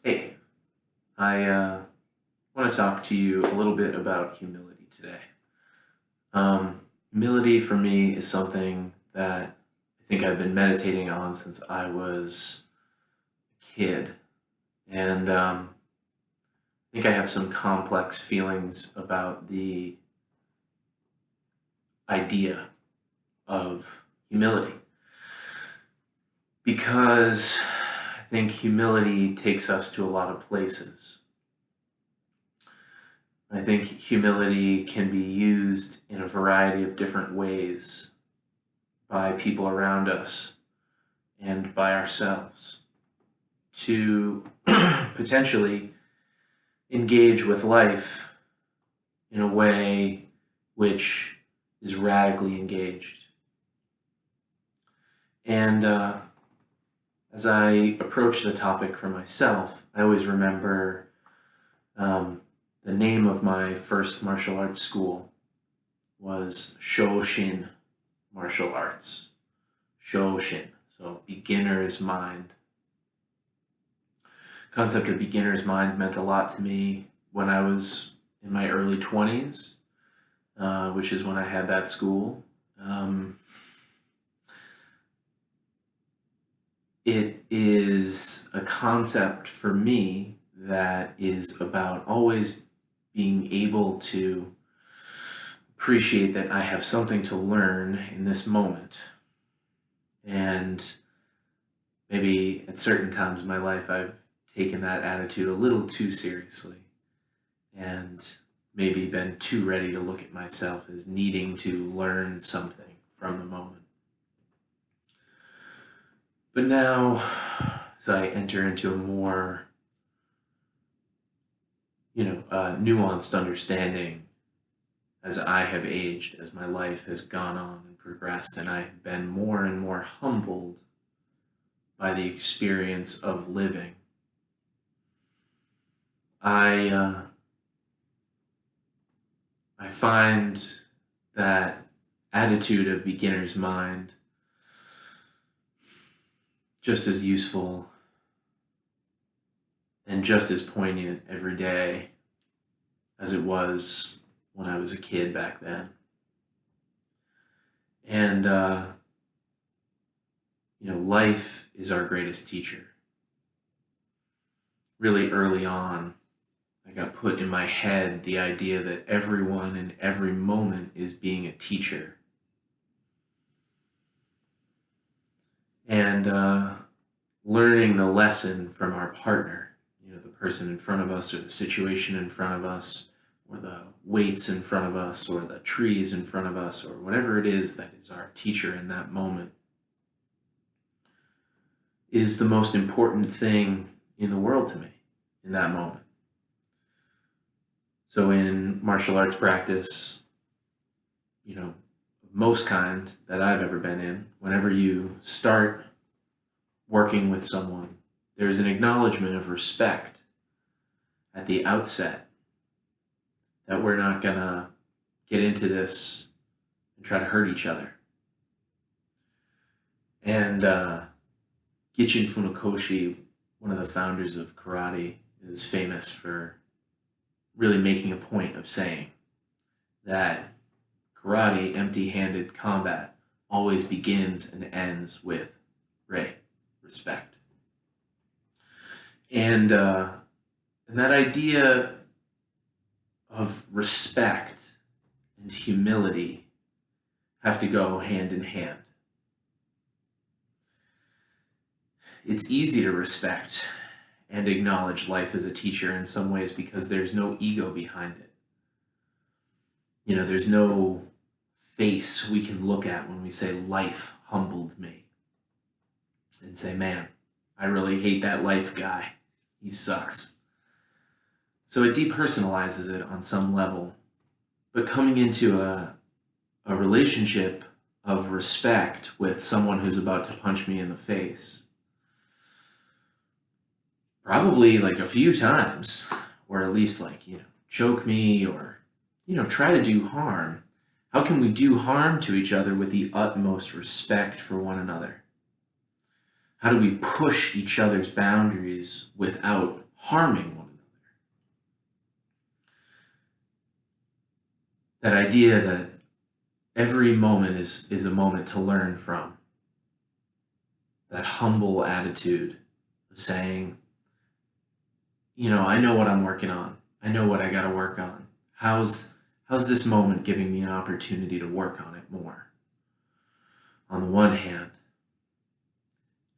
Hey, I want to talk to you a little bit about humility today. Humility for me is something that I think I've been meditating on since I was a kid. And I think I have some complex feelings about the idea of humility because I think humility takes us to a lot of places. I think humility can be used in a variety of different ways by people around us and by ourselves to potentially engage with life in a way which is radically engaged. And as I approach the topic for myself, I always remember the name of my first martial arts school was Shoshin Martial Arts. Shoshin, so beginner's mind. Concept of beginner's mind meant a lot to me when I was in my early 20s, which is when I had that school. It is a concept for me that is about always being able to appreciate that I have something to learn in this moment. And maybe at certain times in my life, I've taken that attitude a little too seriously and maybe been too ready to look at myself as needing to learn something from the moment. But now, as I enter into a more, nuanced understanding as I have aged, as my life has gone on and progressed, and I've been more and more humbled by the experience of living, I find that attitude of beginner's mind just as useful and just as poignant every day as it was when I was a kid back then. And, life is our greatest teacher. Really early on, I got put in my head the idea that everyone in every moment is being a teacher. And learning the lesson from our partner, the person in front of us or the situation in front of us or the weights in front of us or the trees in front of us or whatever it is that is our teacher in that moment is the most important thing in the world to me in that moment. So in martial arts practice, most kind that I've ever been in, whenever you start working with someone, there's an acknowledgement of respect at the outset that we're not gonna get into this and try to hurt each other. And Gichin Funakoshi, one of the founders of karate, is famous for really making a point of saying that karate, empty-handed combat, always begins and ends with rei, respect. And that idea of respect and humility have to go hand in hand. It's easy to respect and acknowledge life as a teacher in some ways because there's no ego behind it. There's no face we can look at when we say life humbled me and say, man, I really hate that life guy. He sucks. So it depersonalizes it on some level. But coming into a relationship of respect with someone who's about to punch me in the face, probably like a few times, or at least choke me or, try to do harm. How can we do harm to each other with the utmost respect for one another? How do we push each other's boundaries without harming one another. That idea that every moment is a moment to learn from. That humble attitude of saying, I know what I'm working on. I know what I got to work on. How's this moment giving me an opportunity to work on it more? On the one hand.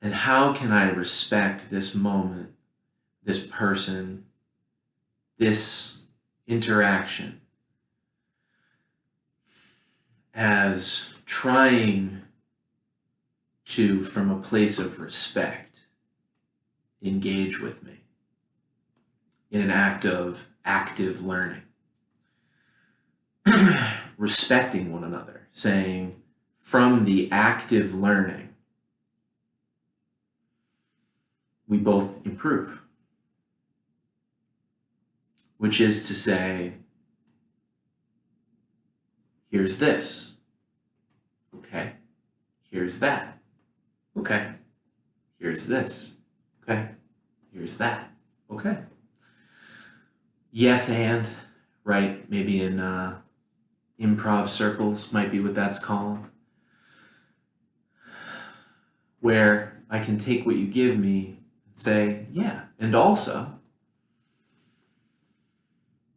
And how can I respect this moment, this person, this interaction as trying to, from a place of respect, engage with me in an act of active learning. Respecting one another, saying, from the active learning, we both improve. Which is to say, here's this. Okay. Here's that. Okay. Here's this. Okay. Here's that. Okay. Yes, and, right? Maybe in improv circles might be what that's called. Where I can take what you give me and say, yeah, and also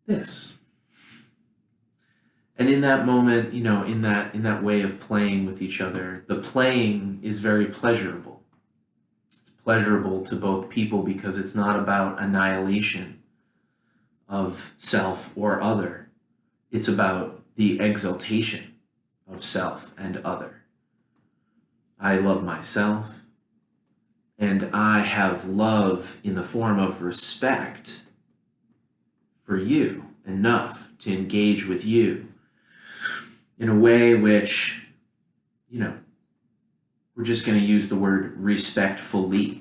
this. And in that moment, in that way of playing with each other, the playing is very pleasurable. It's pleasurable to both people because it's not about annihilation of self or other. It's about the exaltation of self and other. I love myself, and I have love in the form of respect for you enough to engage with you in a way which, we're just going to use the word respectfully.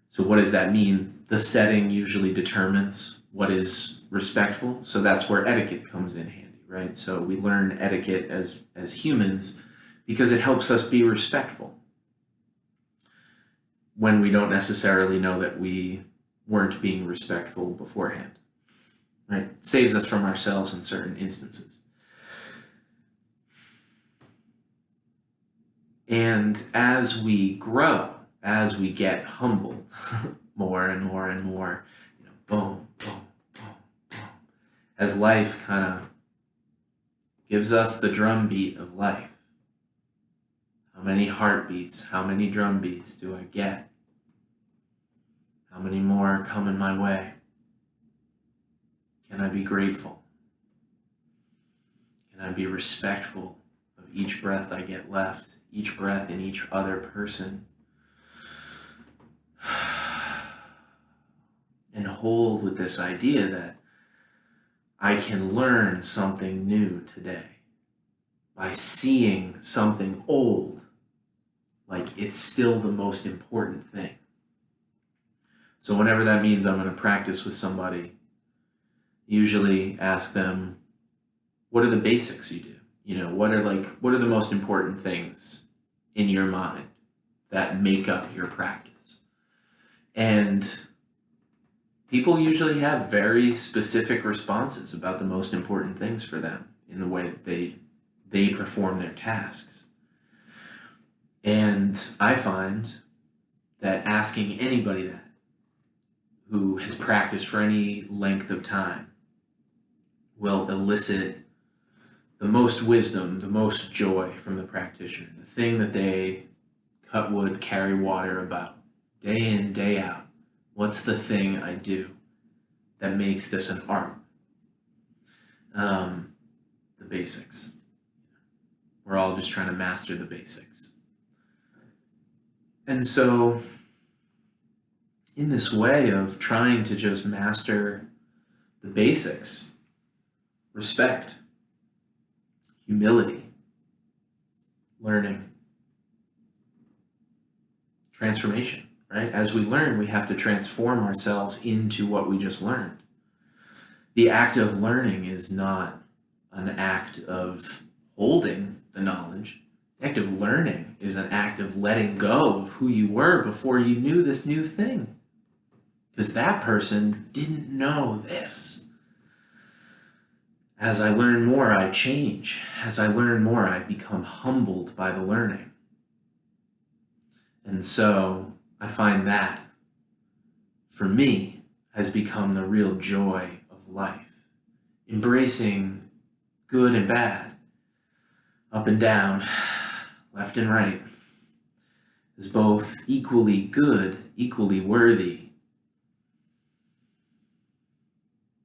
So what does that mean? The setting usually determines what is respectful. So that's where etiquette comes in handy, right? So we learn etiquette as humans because it helps us be respectful when we don't necessarily know that we weren't being respectful beforehand, right? It saves us from ourselves in certain instances. And as we grow, as we get humbled more and more and more, boom, boom, boom, boom, as life kind of gives us the drum beat of life. How many heartbeats, how many drum beats do I get? How many more are coming my way? Can I be grateful? Can I be respectful of each breath I get left, each breath in each other person? And hold with this idea that I can learn something new today by seeing something old like it's still the most important thing. So whenever that means I'm going to practice with somebody, usually ask them, what are the basics you do? What are the most important things in your mind that make up your practice? And people usually have very specific responses about the most important things for them in the way that they perform their tasks. And I find that asking anybody that who has practiced for any length of time will elicit the most wisdom, the most joy from the practitioner, the thing that they cut wood, carry water about, day in, day out. What's the thing I do that makes this an art? The basics. We're all just trying to master the basics. And so, in this way of trying to just master the basics, respect, humility, learning, transformation, right? As we learn, we have to transform ourselves into what we just learned. The act of learning is not an act of holding the knowledge. The act of learning is an act of letting go of who you were before you knew this new thing. because that person didn't know this. As I learn more, I change. As I learn more, I become humbled by the learning. And so I find that, for me, has become the real joy of life. Embracing good and bad, up and down, left and right, is both equally good, equally worthy.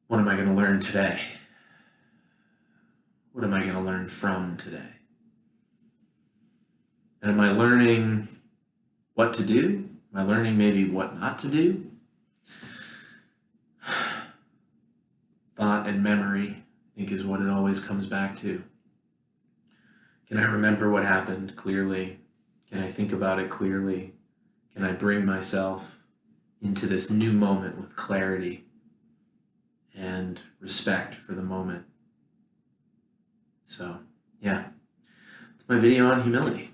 What am I going to learn today? What am I going to learn from today? And am I learning what to do? Am I learning maybe what not to do? Thought and memory, I think, is what it always comes back to. Can I remember what happened clearly? Can I think about it clearly? Can I bring myself into this new moment with clarity and respect for the moment? So, yeah, it's my video on humility.